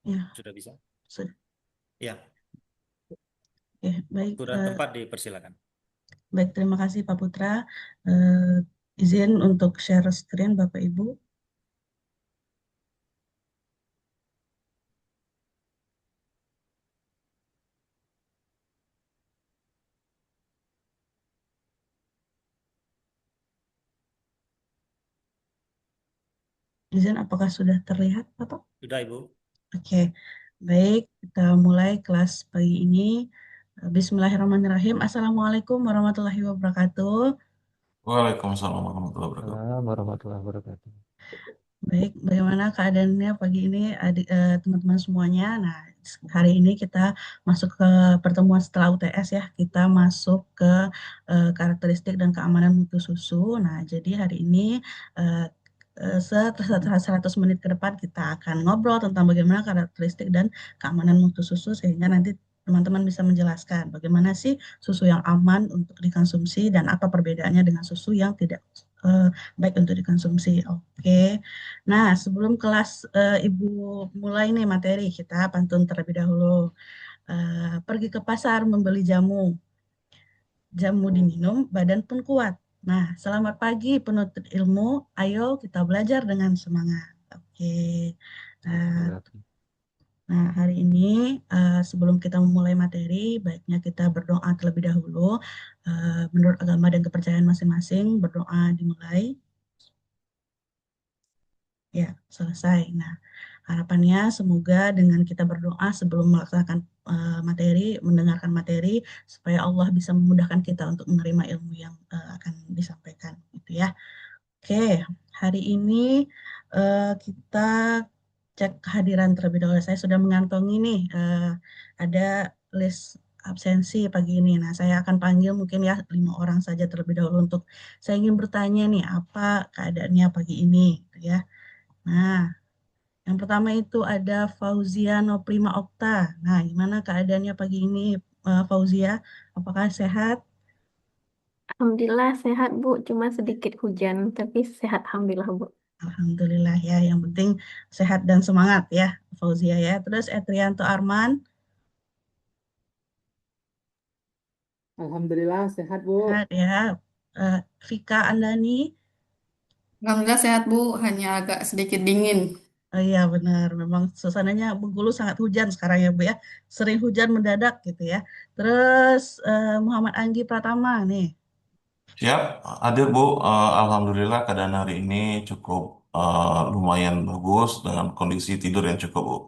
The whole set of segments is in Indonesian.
Ya, Sudah bisa? sudah. Ya, Oke, baik. waktu dan tempat dipersilakan. Baik, terima kasih Pak Putra. Izin untuk share screen Bapak Ibu. Izin apakah sudah terlihat, Bapak? Sudah, Ibu. Oke, baik. Kita mulai kelas pagi ini. Bismillahirrahmanirrahim. Assalamualaikum warahmatullahi wabarakatuh. Waalaikumsalam warahmatullahi wabarakatuh. Assalamualaikum warahmatullahi wabarakatuh. Baik, bagaimana keadaannya pagi ini teman-teman semuanya? Nah, hari ini kita masuk ke pertemuan setelah UTS ya. Kita masuk ke karakteristik dan keamanan mutu susu. Nah, jadi hari ini eh, setelah 100 menit ke depan kita akan ngobrol tentang bagaimana karakteristik dan keamanan mutu susu sehingga nanti teman-teman bisa menjelaskan bagaimana sih susu yang aman untuk dikonsumsi dan apa perbedaannya dengan susu yang tidak baik untuk dikonsumsi. Oke. Nah, sebelum kelas Ibu mulai nih materi, kita pantun terlebih dahulu. Pergi ke pasar membeli jamu, jamu diminum, badan pun kuat. Nah, selamat pagi penuntut ilmu, ayo kita belajar dengan semangat. Oke. Nah, Wabarakatuh. hari ini sebelum kita memulai materi, baiknya kita berdoa terlebih dahulu. Menurut agama dan kepercayaan masing-masing, berdoa dimulai. Ya, selesai. Nah, harapannya semoga dengan kita berdoa sebelum melaksanakan materi, mendengarkan materi, supaya Allah bisa memudahkan kita untuk menerima ilmu yang akan disampaikan, gitu ya. Oke, hari ini kita cek kehadiran terlebih dahulu. Saya sudah mengantongi nih, ada list absensi pagi ini. Nah, saya akan panggil mungkin ya 5 orang saja terlebih dahulu untuk saya ingin bertanya nih, apa keadaannya pagi ini, gitu ya. Nah, yang pertama itu ada Fauzia Noprima Okta. Nah, gimana keadaannya pagi ini, Fauzia? Apakah sehat? Alhamdulillah sehat Bu, cuma sedikit hujan, tapi sehat Alhamdulillah Bu. Alhamdulillah ya, yang penting sehat dan semangat ya, Fauzia ya. Terus Etrianto Arman, Alhamdulillah sehat Bu. sehat ya. Vika Andani, Alhamdulillah sehat Bu, hanya agak sedikit dingin. oh iya benar, memang suasananya Bengkulu sangat hujan sekarang ya Bu ya. Sering hujan mendadak gitu ya. Terus Muhammad Anggi Pratama nih, Siap, hadir Bu. Alhamdulillah keadaan hari ini cukup lumayan bagus dengan kondisi tidur yang cukup Bu.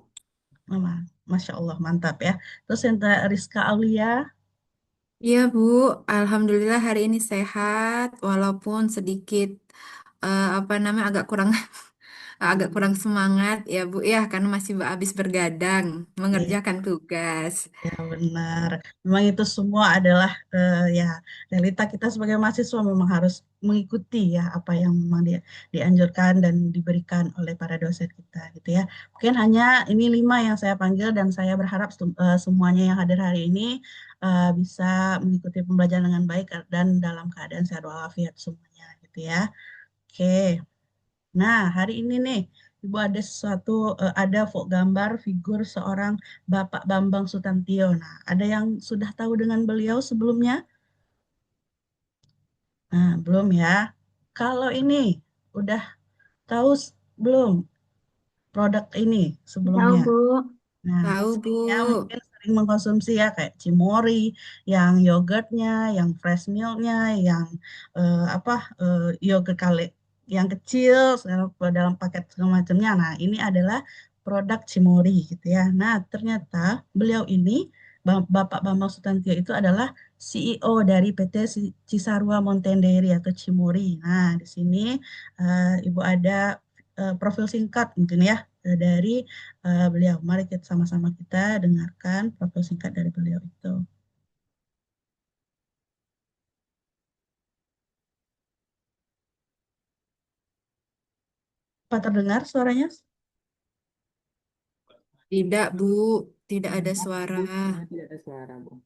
Mama. Masya Allah mantap ya. Terus Senta Rizka Aulia, Iya Bu, Alhamdulillah hari ini sehat, walaupun sedikit apa namanya agak kurang semangat ya Bu ya, karena masih habis bergadang mengerjakan tugas. ya benar. Memang itu semua adalah ya realita kita sebagai mahasiswa memang harus mengikuti ya apa yang memang dianjurkan dan diberikan oleh para dosen kita gitu ya. Mungkin hanya ini 5 yang saya panggil dan saya berharap semuanya yang hadir hari ini bisa mengikuti pembelajaran dengan baik dan dalam keadaan sehat walafiat semuanya gitu ya. Oke. Nah, hari ini nih, Ibu ada sesuatu, ada gambar figur seorang Bapak Bambang Sutantio. Nah, ada yang sudah tahu dengan beliau sebelumnya? Nah, belum ya. Kalau ini, udah tahu belum produk ini Tahu sebelumnya? Bu, Nah, Tahu Bu, pastinya mungkin sering mengkonsumsi ya kayak Cimory, yang yogurtnya, yang fresh milknya, yang apa yogurt kale yang kecil dalam paket segala macamnya. Nah, ini adalah produk Cimory gitu ya. Nah, ternyata beliau ini Bapak Bambang Sutantio itu adalah CEO dari PT Cisarua Mountain Dairy atau Cimory. Nah, di sini Ibu ada profil singkat mungkin ya dari beliau. Mari kita sama-sama kita dengarkan profil singkat dari beliau itu. Apa terdengar suaranya? tidak Bu, tidak ada suara. Tidak ada suara Bu.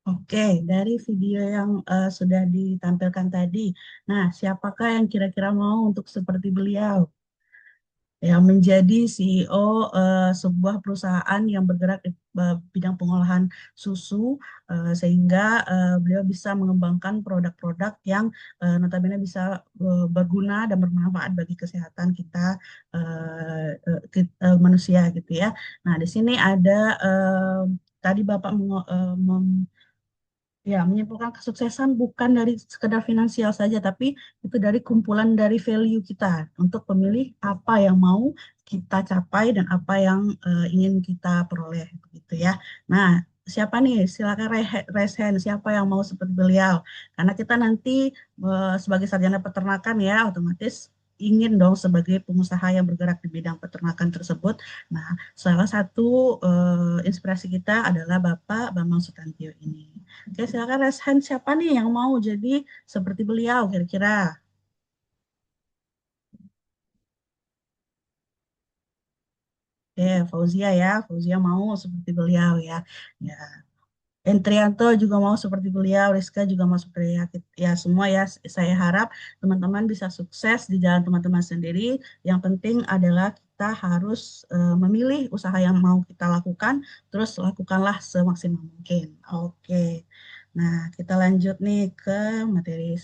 Oke, dari video yang sudah ditampilkan tadi, nah siapakah yang kira-kira mau untuk seperti beliau? Yang menjadi CEO sebuah perusahaan yang bergerak di bidang pengolahan susu, sehingga beliau bisa mengembangkan produk-produk yang notabene bisa berguna dan bermanfaat bagi kesehatan kita, manusia gitu ya. Nah, di sini ada tadi Bapak ya, menyimpulkan kesuksesan bukan dari sekedar finansial saja, tapi itu dari kumpulan dari value kita untuk memilih apa yang mau kita capai dan apa yang ingin kita peroleh, begitu ya. Nah, siapa nih? Silakan raise hand. Siapa yang mau seperti beliau? Karena kita nanti sebagai sarjana peternakan ya, otomatis ingin dong sebagai pengusaha yang bergerak di bidang peternakan tersebut. Nah, salah satu inspirasi kita adalah Bapak Bambang Sutantio ini. Oke, silakan raise hand siapa nih yang mau jadi seperti beliau kira-kira? Oke, Fauzia ya, Fauzia mau seperti beliau ya. Ya, Entrianto juga mau seperti beliau, Rizka juga mau seperti ya, ya semua ya. Saya harap teman-teman bisa sukses di jalan teman-teman sendiri. Yang penting adalah kita harus memilih usaha yang mau kita lakukan, terus lakukanlah semaksimal mungkin. Oke. Nah, kita lanjut nih ke materi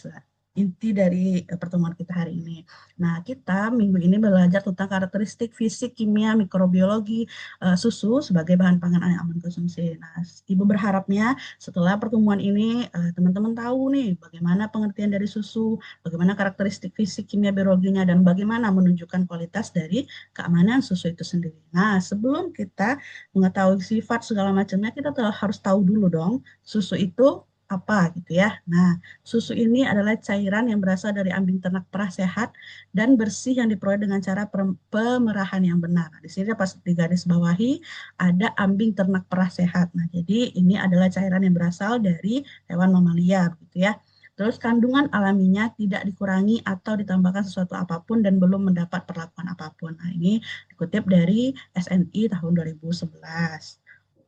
inti dari pertemuan kita hari ini. Nah, kita minggu ini belajar tentang karakteristik fisik, kimia, mikrobiologi susu sebagai bahan pangan yang aman konsumsi. Nah, Ibu berharapnya setelah pertemuan ini teman-teman tahu nih bagaimana pengertian dari susu, bagaimana karakteristik fisik, kimia, biologinya, dan bagaimana menunjukkan kualitas dari keamanan susu itu sendiri. Nah, sebelum kita mengetahui sifat segala macamnya, kita harus tahu dulu dong susu itu apa gitu ya. Nah, susu ini adalah cairan yang berasal dari ambing ternak perah sehat dan bersih yang diperoleh dengan cara pemerahan yang benar. Nah, di sini pas di garis bawahi ada ambing ternak perah sehat. Nah, jadi ini adalah cairan yang berasal dari hewan mamalia gitu ya. Terus kandungan alaminya tidak dikurangi atau ditambahkan sesuatu apapun dan belum mendapat perlakuan apapun. Nah, ini dikutip dari SNI tahun 2011.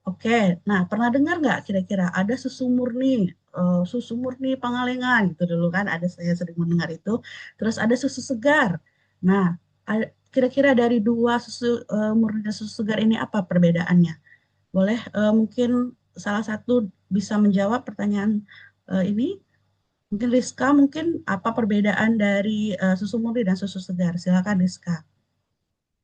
Oke, nah pernah dengar nggak kira-kira ada susu murni Pangalengan gitu dulu kan, ada saya sering mendengar itu. Terus ada susu segar. Nah, kira-kira dari dua susu murni dan susu segar ini apa perbedaannya? Boleh mungkin salah satu bisa menjawab pertanyaan ini? Mungkin Rizka, mungkin apa perbedaan dari susu murni dan susu segar? Silakan Rizka.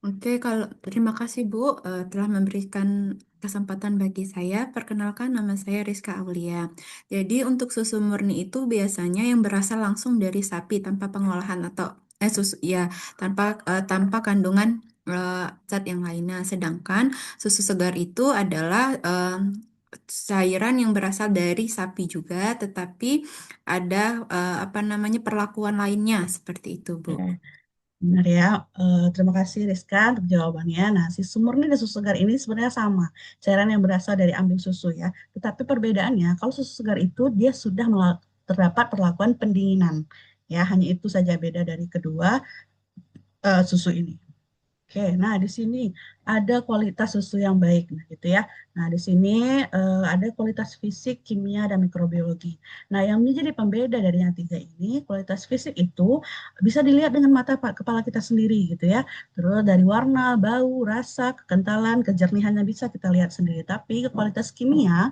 Oke, kalau terima kasih Bu telah memberikan kesempatan bagi saya. Perkenalkan nama saya Rizka Aulia. Jadi untuk susu murni itu biasanya yang berasal langsung dari sapi tanpa pengolahan atau susu ya tanpa kandungan zat yang lainnya. Sedangkan susu segar itu adalah cairan yang berasal dari sapi juga, tetapi ada apa namanya perlakuan lainnya seperti itu, Bu. Oke. Benar ya, terima kasih Rizka untuk jawabannya. Nah, si murni dan susu segar ini sebenarnya sama, cairan yang berasal dari ambing susu ya. Tetapi perbedaannya, kalau susu segar itu dia sudah terdapat perlakuan pendinginan. Ya, hanya itu saja beda dari kedua susu ini. Oke, nah di sini ada kualitas susu yang baik, nah gitu ya. Nah di sini ada kualitas fisik, kimia, dan mikrobiologi. Nah yang menjadi pembeda dari yang tiga ini, kualitas fisik itu bisa dilihat dengan mata kepala kita sendiri gitu ya. Terus dari warna, bau, rasa, kekentalan, kejernihannya bisa kita lihat sendiri. Tapi kualitas kimia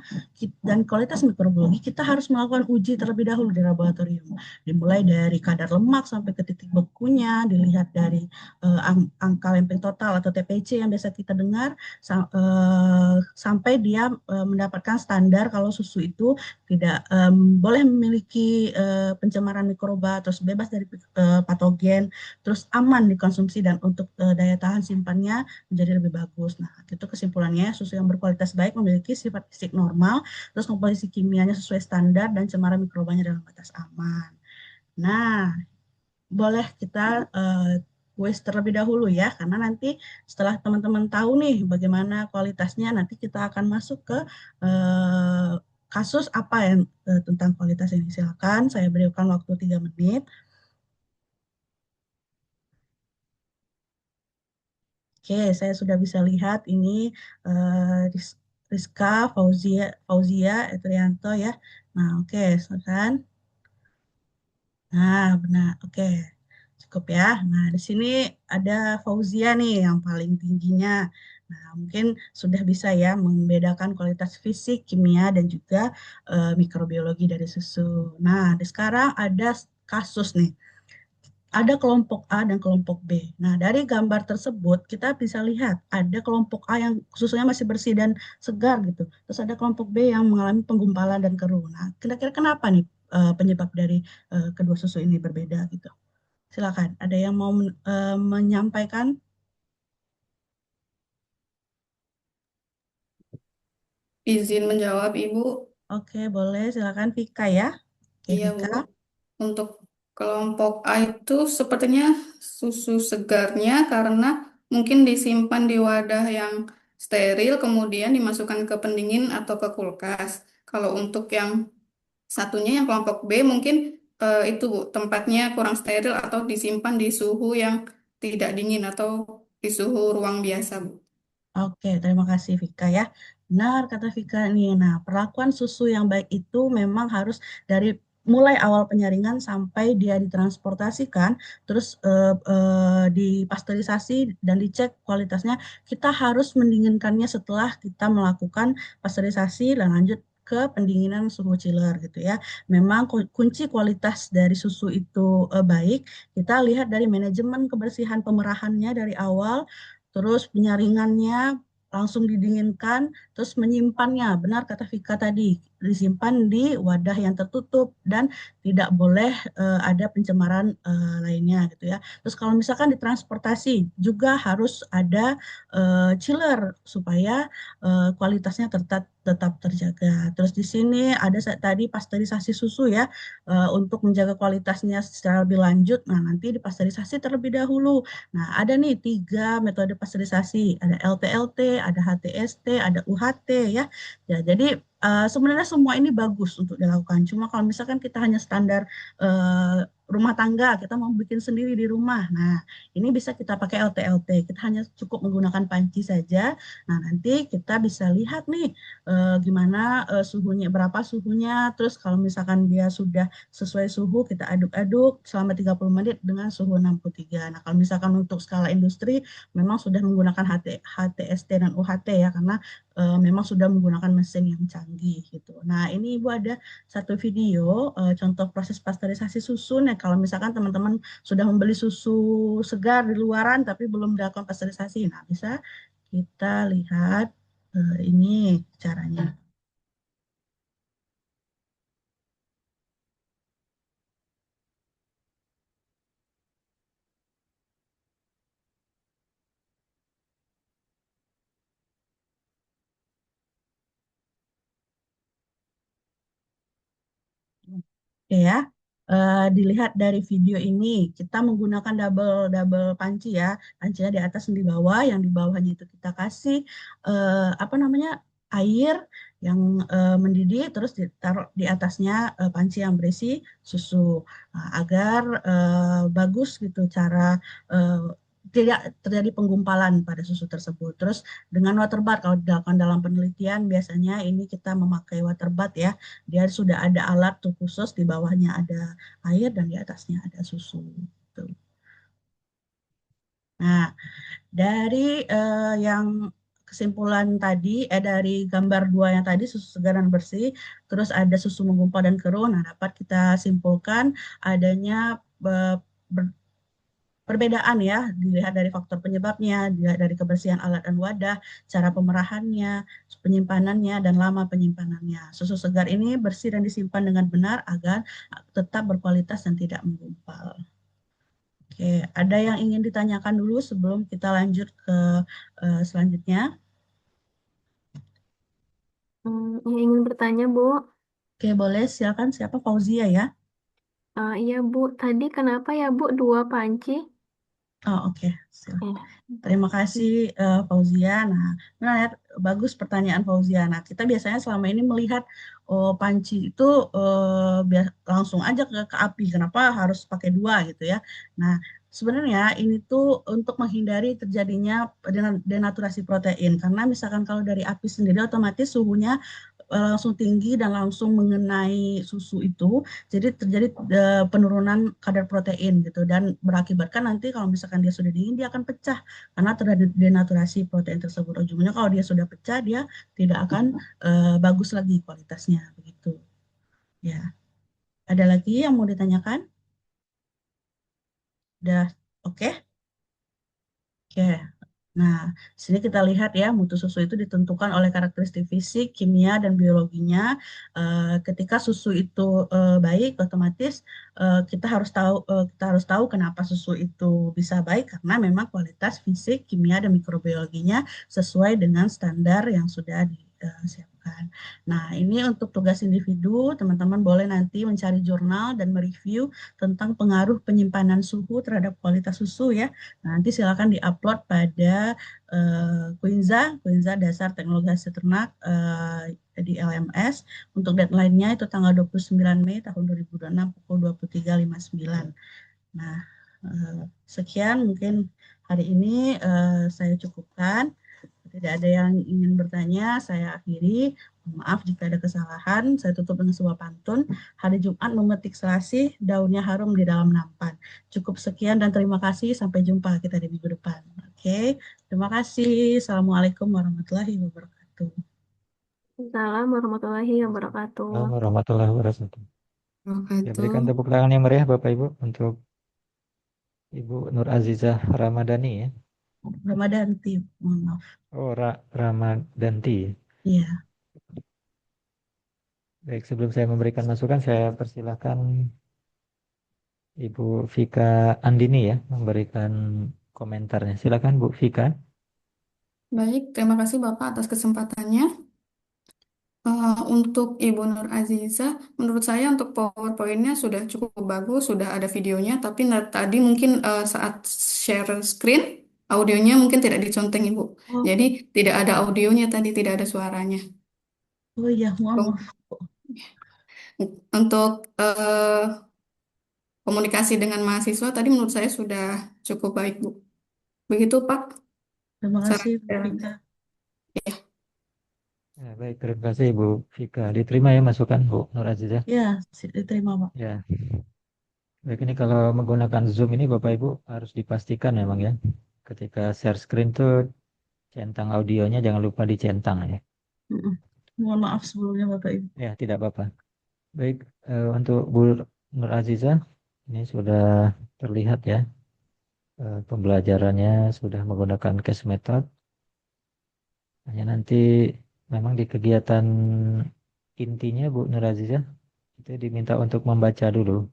dan kualitas mikrobiologi kita harus melakukan uji terlebih dahulu di laboratorium. Dimulai dari kadar lemak sampai ke titik bekunya, dilihat dari angka lempeng total atau TPC yang biasa kita dengar sampai dia mendapatkan standar kalau susu itu tidak boleh memiliki pencemaran mikroba, terus bebas dari patogen, terus aman dikonsumsi dan untuk daya tahan simpannya menjadi lebih bagus. Nah, itu kesimpulannya susu yang berkualitas baik memiliki sifat fisik normal, terus komposisi kimianya sesuai standar dan cemaran mikrobanya dalam batas aman. Nah, boleh kita kuis terlebih dahulu ya, karena nanti setelah teman-teman tahu nih bagaimana kualitasnya, nanti kita akan masuk ke eh, kasus apa yang tentang kualitas ini. Silakan, saya berikan waktu 3 menit. Oke, saya sudah bisa lihat ini Rizka Fauzia Etrianto ya. Nah, oke, silakan. Nah, benar. Oke. Cukup ya. Nah, di sini ada Fauzia nih yang paling tingginya. Nah, mungkin sudah bisa ya membedakan kualitas fisik, kimia, dan juga mikrobiologi dari susu. Nah, di sekarang ada kasus nih. Ada kelompok A dan kelompok B. Nah, dari gambar tersebut kita bisa lihat ada kelompok A yang susunya masih bersih dan segar gitu. Terus ada kelompok B yang mengalami penggumpalan dan keruh. Nah, kira-kira kenapa nih penyebab dari kedua susu ini berbeda gitu? Silakan, ada yang mau menyampaikan? Izin menjawab, Ibu. Oke, boleh. Silakan Vika ya. Oke, Iya, Bu. Vika. Untuk kelompok A itu sepertinya susu segarnya karena mungkin disimpan di wadah yang steril, kemudian dimasukkan ke pendingin atau ke kulkas. Kalau untuk yang satunya, yang kelompok B, mungkin itu, Bu, tempatnya kurang steril atau disimpan di suhu yang tidak dingin atau di suhu ruang biasa, Bu. Oke, terima kasih Vika ya. Benar kata Vika nih. Nah, perlakuan susu yang baik itu memang harus dari mulai awal penyaringan sampai dia ditransportasikan, terus dipasteurisasi dan dicek kualitasnya. Kita harus mendinginkannya setelah kita melakukan pasteurisasi dan lanjut ke pendinginan suhu chiller gitu ya. Memang kunci kualitas dari susu itu baik. Kita lihat dari manajemen kebersihan pemerahannya dari awal, terus penyaringannya langsung didinginkan, terus menyimpannya, benar kata Vika tadi, disimpan di wadah yang tertutup dan tidak boleh ada pencemaran lainnya gitu ya. Terus kalau misalkan ditransportasi juga harus ada chiller supaya kualitasnya tetap terjaga. Terus di sini ada tadi pasteurisasi susu ya, untuk menjaga kualitasnya secara lebih lanjut. Nah, nanti dipasteurisasi terlebih dahulu. Nah, ada nih 3 metode pasteurisasi, ada LTLT, ada HTST, ada UHT ya. Ya, jadi sebenarnya semua ini bagus untuk dilakukan. Cuma kalau misalkan kita hanya standar rumah tangga, kita mau bikin sendiri di rumah. Nah, ini bisa kita pakai LTLT. Kita hanya cukup menggunakan panci saja. Nah, nanti kita bisa lihat nih gimana suhunya, berapa suhunya. Terus kalau misalkan dia sudah sesuai suhu, kita aduk-aduk selama 30 menit dengan suhu 63. Nah, kalau misalkan untuk skala industri, memang sudah menggunakan HTST dan UHT ya, karena memang sudah menggunakan mesin yang canggih gitu. Nah, ini Ibu ada satu video contoh proses pasteurisasi susu. Nah, kalau misalkan teman-teman sudah membeli susu segar di luaran tapi belum dilakukan pasteurisasi, nah bisa kita lihat ini caranya. Oke ya, dilihat dari video ini, kita menggunakan double double panci ya, pancinya di atas dan di bawah, yang di bawahnya itu kita kasih apa namanya air yang mendidih, terus ditaruh di atasnya panci yang berisi susu. Nah, agar bagus gitu cara tidak terjadi penggumpalan pada susu tersebut. Terus dengan waterbath, kalau dilakukan dalam penelitian biasanya ini kita memakai waterbath ya. Dia sudah ada alat tuh khusus, di bawahnya ada air dan di atasnya ada susu. Gitu. Nah, dari yang kesimpulan tadi, dari gambar dua yang tadi, susu segar dan bersih, terus ada susu menggumpal dan keruh, nah dapat kita simpulkan adanya eh, perbedaan ya, dilihat dari faktor penyebabnya, dilihat dari kebersihan alat dan wadah, cara pemerahannya, penyimpanannya, dan lama penyimpanannya. Susu segar ini bersih dan disimpan dengan benar agar tetap berkualitas dan tidak menggumpal. Oke, ada yang ingin ditanyakan dulu sebelum kita lanjut ke selanjutnya? Yang ingin bertanya, Bu. Oke, boleh. Silakan. Siapa? Fauzia ya? Iya, Bu. Tadi kenapa ya, Bu, dua panci? Oh, oke. Silakan. Eh, Terima kasih Fauzia. Nah, benar ya, bagus pertanyaan Fauzia. Nah, kita biasanya selama ini melihat panci itu langsung aja ke api. Kenapa harus pakai dua gitu ya? Nah, sebenarnya ini tuh untuk menghindari terjadinya denaturasi protein. Karena misalkan kalau dari api sendiri otomatis suhunya langsung tinggi dan langsung mengenai susu itu, jadi terjadi penurunan kadar protein gitu dan berakibatkan nanti kalau misalkan dia sudah dingin dia akan pecah karena terjadi denaturasi protein tersebut. Ujungnya kalau dia sudah pecah dia tidak akan bagus lagi kualitasnya begitu. Ya, ada lagi yang mau ditanyakan? Udah oke? Oke. Nah, sini kita lihat ya, mutu susu itu ditentukan oleh karakteristik fisik, kimia, dan biologinya. Ketika susu itu baik, otomatis kita harus tahu kenapa susu itu bisa baik karena memang kualitas fisik, kimia, dan mikrobiologinya sesuai dengan standar yang sudah disiapkan. Nah, ini untuk tugas individu, teman-teman boleh nanti mencari jurnal dan mereview tentang pengaruh penyimpanan suhu terhadap kualitas susu ya. Nanti silakan diupload pada Quinza Dasar Teknologi Hasil Ternak di LMS. Untuk deadline-nya itu tanggal 29 Mei tahun 2026 pukul 23.59. Nah, sekian mungkin hari ini saya cukupkan. Tidak ada yang ingin bertanya, saya akhiri. Maaf jika ada kesalahan, saya tutup dengan sebuah pantun. Hari Jumat memetik selasih, daunnya harum di dalam nampan. Cukup sekian dan terima kasih. Sampai jumpa kita di minggu depan. Oke, terima kasih. Assalamualaikum warahmatullahi wabarakatuh. Salam warahmatullahi wabarakatuh. Assalamualaikum warahmatullahi wabarakatuh. Ya, berikan Wabarakatuh. tepuk tangan yang meriah Bapak Ibu untuk Ibu Nur Azizah Ramadhani ya. Ramadanti, mohon maaf. Oh, Ramadanti. Iya. Baik, sebelum saya memberikan masukan, saya persilahkan Ibu Vika Andini ya memberikan komentarnya. Silakan Bu Vika. Baik, terima kasih Bapak atas kesempatannya. Untuk Ibu Nur Aziza, menurut saya untuk PowerPoint-nya sudah cukup bagus, sudah ada videonya, tapi tadi mungkin saat share screen, audionya mungkin tidak diconteng Ibu. Oh, Jadi tidak ada audionya tadi, tidak ada suaranya. oh iya, mohon maaf. Untuk komunikasi dengan mahasiswa tadi menurut saya sudah cukup baik Bu. Begitu Pak. Terima kasih, Bu Saran. Vika. Ya, baik, terima kasih Ibu Vika. Diterima ya masukan Bu Nur Azizah. Ya, diterima Pak. Ya. Baik, ini kalau menggunakan Zoom ini Bapak Ibu harus dipastikan memang ya. Ketika share screen tuh centang audionya jangan lupa dicentang ya. Mohon maaf sebelumnya Bapak Ibu. Ya, tidak apa-apa. Baik, untuk Bu Nur Azizah, ini sudah terlihat ya. Pembelajarannya sudah menggunakan case method. Hanya nanti memang di kegiatan intinya Bu Nur Azizah, itu diminta untuk membaca dulu.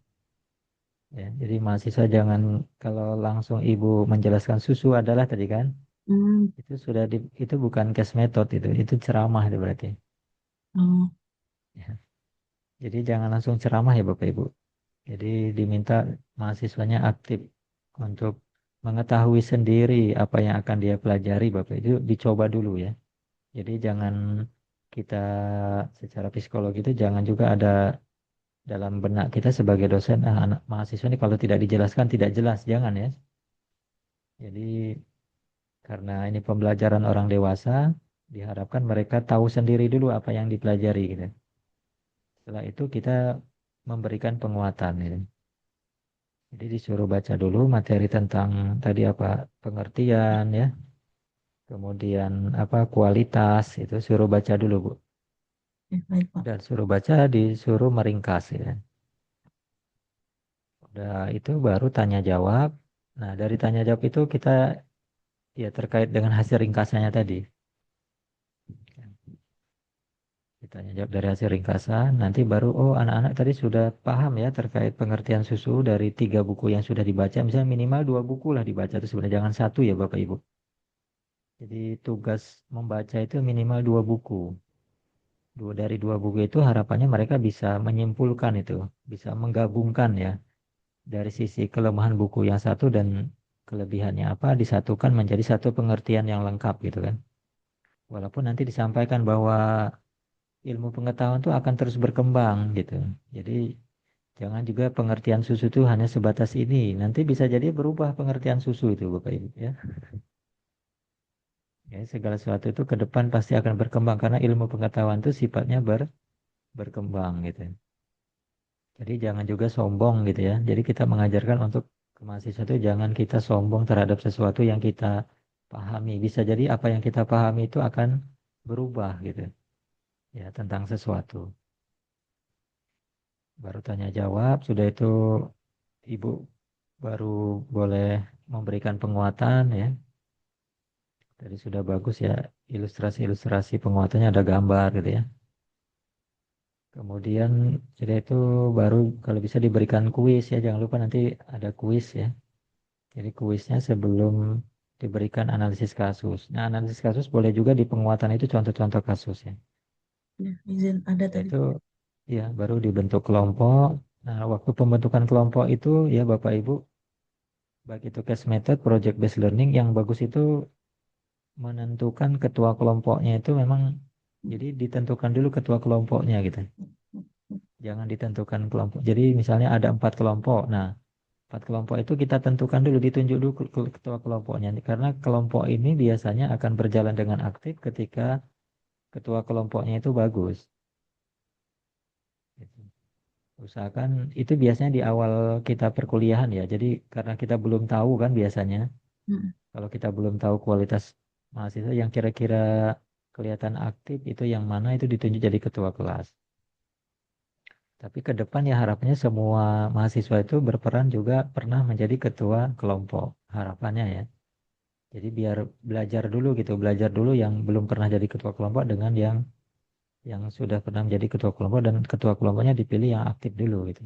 Ya, jadi mahasiswa jangan kalau langsung Ibu menjelaskan susu adalah tadi kan, itu sudah itu bukan case method itu ceramah itu berarti. Oh. Ya. Jadi jangan langsung ceramah ya Bapak Ibu. Jadi diminta mahasiswanya aktif untuk mengetahui sendiri apa yang akan dia pelajari Bapak itu dicoba dulu ya. Jadi jangan kita secara psikologi itu jangan juga ada dalam benak kita sebagai dosen anak mahasiswa ini kalau tidak dijelaskan tidak jelas jangan ya. Jadi karena ini pembelajaran orang dewasa, diharapkan mereka tahu sendiri dulu apa yang dipelajari gitu. Setelah itu kita memberikan penguatan gitu. Jadi disuruh baca dulu materi tentang tadi apa pengertian ya, kemudian apa kualitas itu suruh baca dulu Bu. Ya, baik Pak. Dan suruh baca disuruh meringkas ya. Udah itu baru tanya jawab. Nah, dari tanya jawab itu kita ya terkait dengan hasil ringkasannya tadi. Ditanya jawab dari hasil ringkasan, nanti baru oh anak-anak tadi sudah paham ya terkait pengertian susu dari 3 buku yang sudah dibaca. Misalnya minimal 2 buku lah dibaca itu sebenarnya jangan satu ya Bapak Ibu. Jadi tugas membaca itu minimal 2 buku. Dari 2 buku itu harapannya mereka bisa menyimpulkan itu, bisa menggabungkan ya dari sisi kelemahan buku yang satu dan kelebihannya apa disatukan menjadi satu pengertian yang lengkap gitu kan. Walaupun nanti disampaikan bahwa ilmu pengetahuan itu akan terus berkembang gitu. Jadi jangan juga pengertian susu itu hanya sebatas ini. Nanti bisa jadi berubah pengertian susu itu Bapak Ibu ya. Ya, segala sesuatu itu ke depan pasti akan berkembang karena ilmu pengetahuan itu sifatnya berkembang gitu. Jadi jangan juga sombong gitu ya. Jadi kita mengajarkan untuk ke mahasiswa itu jangan kita sombong terhadap sesuatu yang kita pahami. Bisa jadi apa yang kita pahami itu akan berubah gitu. Ya, tentang sesuatu. Baru tanya jawab, sudah itu Ibu baru boleh memberikan penguatan ya. Tadi sudah bagus ya, ilustrasi-ilustrasi penguatannya ada gambar gitu ya. Kemudian sudah itu baru kalau bisa diberikan kuis ya, jangan lupa nanti ada kuis ya. Jadi kuisnya sebelum diberikan analisis kasus. Nah, analisis kasus boleh juga di penguatan itu contoh-contoh kasus ya. Ya, izin ada tadi. Itu ya baru dibentuk kelompok. Nah, waktu pembentukan kelompok itu ya Bapak Ibu, baik itu case method, project based learning yang bagus itu menentukan ketua kelompoknya itu memang jadi ditentukan dulu ketua kelompoknya gitu. Jangan ditentukan kelompok. Jadi misalnya ada 4 kelompok. Nah, 4 kelompok itu kita tentukan dulu, ditunjuk dulu ketua kelompoknya. Karena kelompok ini biasanya akan berjalan dengan aktif ketika ketua kelompoknya itu bagus. Gitu. Usahakan itu biasanya di awal kita perkuliahan ya. Jadi karena kita belum tahu kan biasanya. Kalau kita belum tahu kualitas mahasiswa yang kira-kira kelihatan aktif itu yang mana itu ditunjuk jadi ketua kelas. Tapi ke depan ya harapannya semua mahasiswa itu berperan juga pernah menjadi ketua kelompok. Harapannya ya. Jadi biar belajar dulu gitu, belajar dulu yang belum pernah jadi ketua kelompok dengan yang sudah pernah menjadi ketua kelompok dan ketua kelompoknya dipilih yang aktif dulu gitu.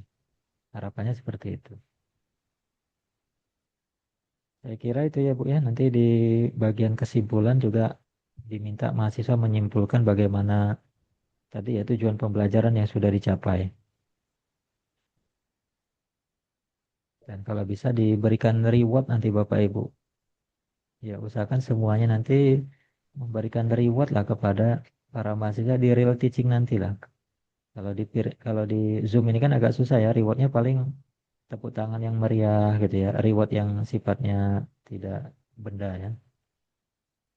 Harapannya seperti itu. Saya kira itu ya Bu ya. Nanti di bagian kesimpulan juga diminta mahasiswa menyimpulkan bagaimana tadi ya tujuan pembelajaran yang sudah dicapai. Dan kalau bisa diberikan reward nanti Bapak Ibu. Ya usahakan semuanya nanti memberikan reward lah kepada para mahasiswa di real teaching nanti lah. Kalau di Zoom ini kan agak susah ya, rewardnya paling tepuk tangan yang meriah gitu ya, reward yang sifatnya tidak benda ya,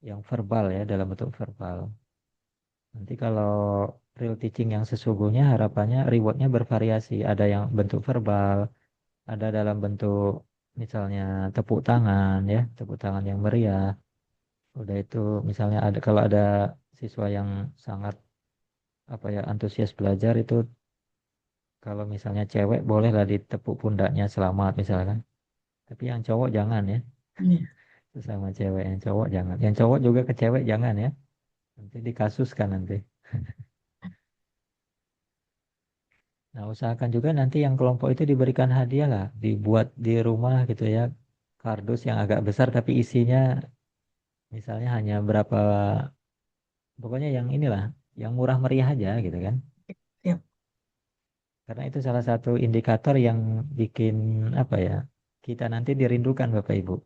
yang verbal ya dalam bentuk verbal. Nanti kalau real teaching yang sesungguhnya harapannya rewardnya bervariasi, ada yang bentuk verbal, ada dalam bentuk misalnya tepuk tangan ya, tepuk tangan yang meriah. Udah itu misalnya ada kalau ada siswa yang sangat apa ya antusias belajar itu kalau misalnya cewek bolehlah ditepuk pundaknya selamat misalkan. Tapi yang cowok jangan ya. Iya. Sesama cewek yang cowok jangan. Yang cowok juga ke cewek jangan ya. Nanti dikasuskan nanti. Nah, usahakan juga nanti yang kelompok itu diberikan hadiah lah, dibuat di rumah gitu ya. Kardus yang agak besar tapi isinya misalnya hanya berapa pokoknya yang inilah, yang murah meriah aja gitu kan. Siap. Karena itu salah satu indikator yang bikin apa ya? Kita nanti dirindukan Bapak Ibu.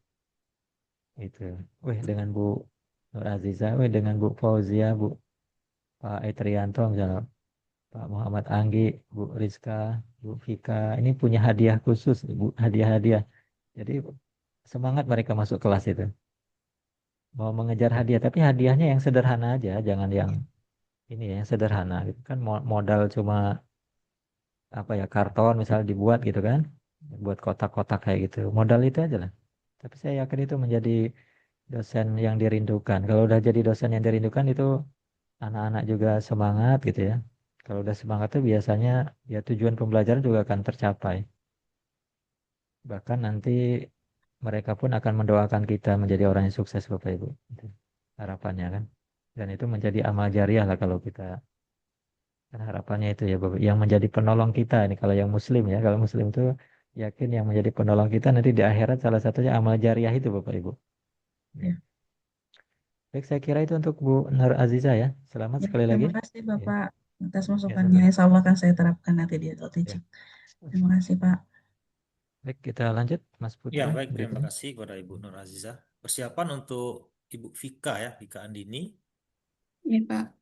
Itu. Wih dengan Bu Nur Aziza, wih dengan Bu Fauzia, Pak Etrianto misalnya, Pak Muhammad Anggi, Bu Rizka, Bu Vika, ini punya hadiah khusus, Bu, hadiah-hadiah. Jadi semangat mereka masuk kelas itu. Mau mengejar hadiah, tapi hadiahnya yang sederhana aja, jangan yang ini ya, yang sederhana gitu kan. Modal cuma apa ya, karton misal dibuat gitu kan, buat kotak-kotak kayak gitu. Modal itu aja lah. Tapi saya yakin itu menjadi dosen yang dirindukan. Kalau udah jadi dosen yang dirindukan itu anak-anak juga semangat gitu ya. Kalau udah semangat tuh biasanya ya tujuan pembelajaran juga akan tercapai. Bahkan nanti mereka pun akan mendoakan kita menjadi orang yang sukses Bapak Ibu. Itu harapannya kan. Dan itu menjadi amal jariah lah kalau kita, kan harapannya itu ya Bapak, yang menjadi penolong kita ini kalau yang muslim ya. Kalau muslim itu yakin yang menjadi penolong kita nanti di akhirat salah satunya amal jariah itu Bapak Ibu. Ya. Baik, saya kira itu untuk Bu Nur Aziza ya. Selamat Ya, sekali lagi. terima kasih Ya, Bapak atas ya, masukannya. Insya Allah akan saya terapkan nanti di adult ya. teaching. Terima kasih Pak. Baik, kita lanjut Mas Ya, Putra baik. Terima berikutnya. kasih kepada Ibu Nur Aziza. Persiapan untuk Ibu Vika ya, Vika Andini. Iya, Pak.